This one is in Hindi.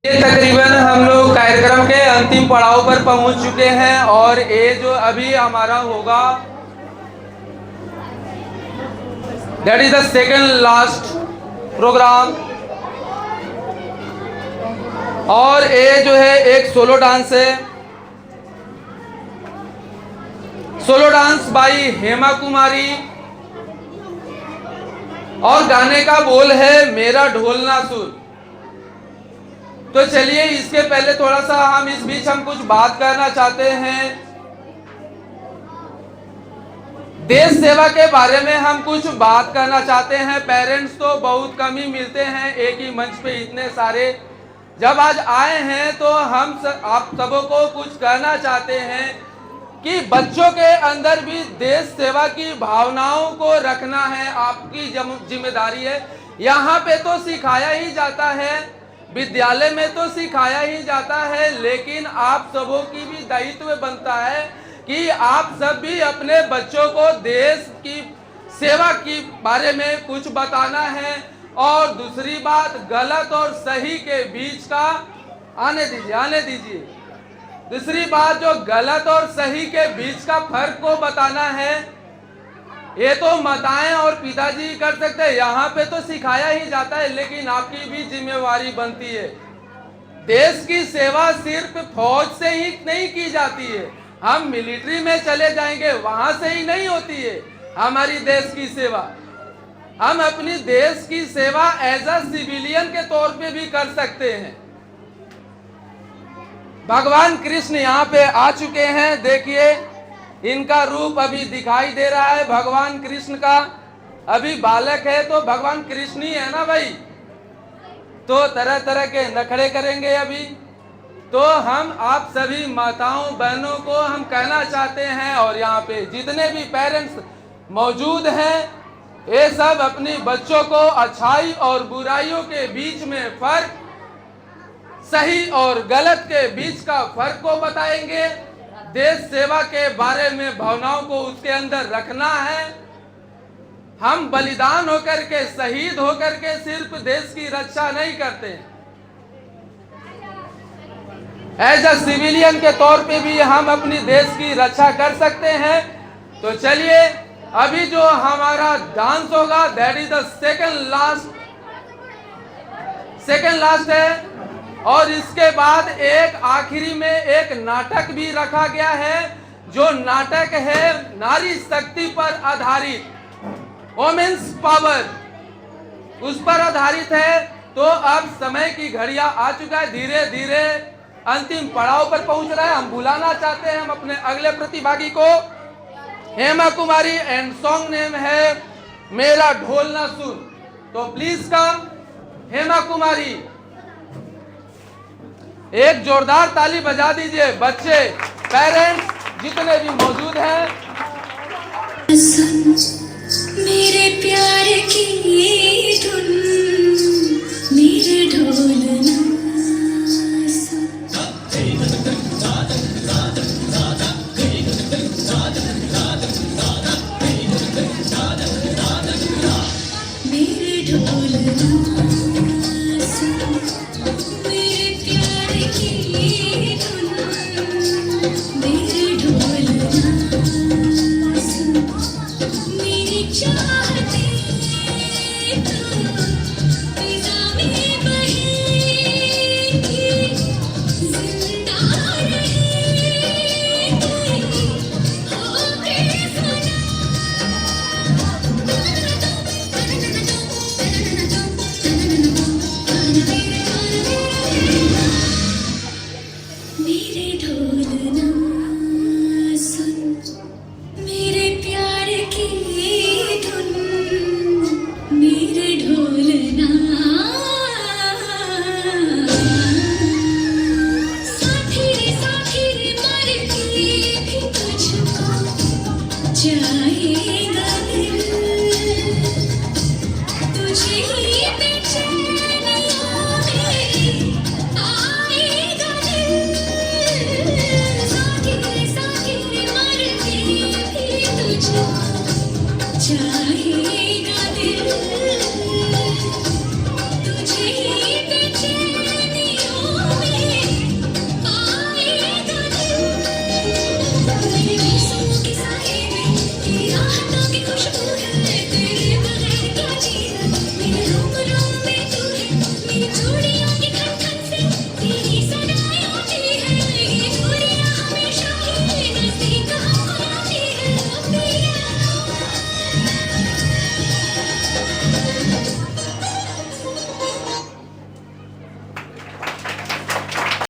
ये तकरीबन हम लोग कार्यक्रम के अंतिम पड़ाव पर पहुंच चुके हैं और ये जो अभी हमारा होगा that is the second last programme. और ये जो है एक सोलो डांस है, solo dance by Hema Kumari और गाने का बोल है मेरा ढोलना सुर। तो चलिए इसके पहले थोड़ा सा हम इस बीच हम कुछ बात करना चाहते हैं। देश सेवा के बारे में हम कुछ बात करना चाहते हैं। पेरेंट्स तो बहुत कम ही मिलते हैं एक ही मंच पे इतने सारे। जब आज आए हैं तो हम आप सबों को कुछ कहना चाहते हैं कि बच्चों के अंदर भी देश सेवा की भावनाओं को रखना है, आपकी जिम्मेदारी है। यहाँ पे तो सिखाया ही जाता है, विद्यालय में तो सिखाया ही जाता है, लेकिन आप सबों की भी दायित्व बनता है कि आप सब भी अपने बच्चों को देश की सेवा के बारे में कुछ बताना है। और दूसरी बात, गलत और सही के बीच का आने दीजिए। दूसरी बात, जो गलत और सही के बीच का फर्क को बताना है, ये तो माताएं और पिताजी कर सकते हैं, यहाँ पे तो सिखाया ही जाता है, लेकिन आपकी भी जिम्मेवारी बनती है। देश की सेवा सिर्फ फौज से ही नहीं की जाती है, हम मिलिट्री में चले जाएंगे वहां से ही नहीं होती है हमारी देश की सेवा। हम अपनी देश की सेवा एज अ सिविलियन के तौर पे भी कर सकते हैं। भगवान कृष्ण यहाँ पे आ चुके हैं, देखिए इनका रूप अभी दिखाई दे रहा है भगवान कृष्ण का। अभी बालक है तो भगवान कृष्ण ही है ना भाई, तो तरह तरह के नखरे करेंगे अभी। तो हम आप सभी माताओं बहनों को हम कहना चाहते हैं, और यहाँ पे जितने भी पेरेंट्स मौजूद हैं, ये सब अपनी बच्चों को अच्छाई और बुराइयों के बीच में फर्क, सही और गलत के बीच का फर्क को बताएंगे। देश सेवा के बारे में भावनाओं को उसके अंदर रखना है। हम बलिदान होकर के, शहीद होकर के सिर्फ देश की रक्षा नहीं करते, एज अ सिविलियन के तौर पे भी हम अपनी देश की रक्षा कर सकते हैं। तो चलिए अभी जो हमारा डांस होगा that is the second last है। और इसके बाद एक आखिरी में एक नाटक भी रखा गया है, जो नाटक है नारी शक्ति पर आधारित, वोमेन्स पावर, उस पर आधारित है। तो अब समय की घड़ियां आ चुका है, धीरे धीरे अंतिम पड़ाव पर पहुंच रहा है। हम बुलाना चाहते हैं हम अपने अगले प्रतिभागी को, हेमा कुमारी, एंड सॉन्ग नेम है मेरा ढोलना सुर। तो प्लीज कम हेमा कुमारी, एक जोरदार ताली बजा दीजिए। बच्चे, पेरेंट्स जितने भी मौजूद हैं, मेरे प्यार की धुन, मेरे ढोलना चाहते तो फिजा में बहे बातों की खुशबू है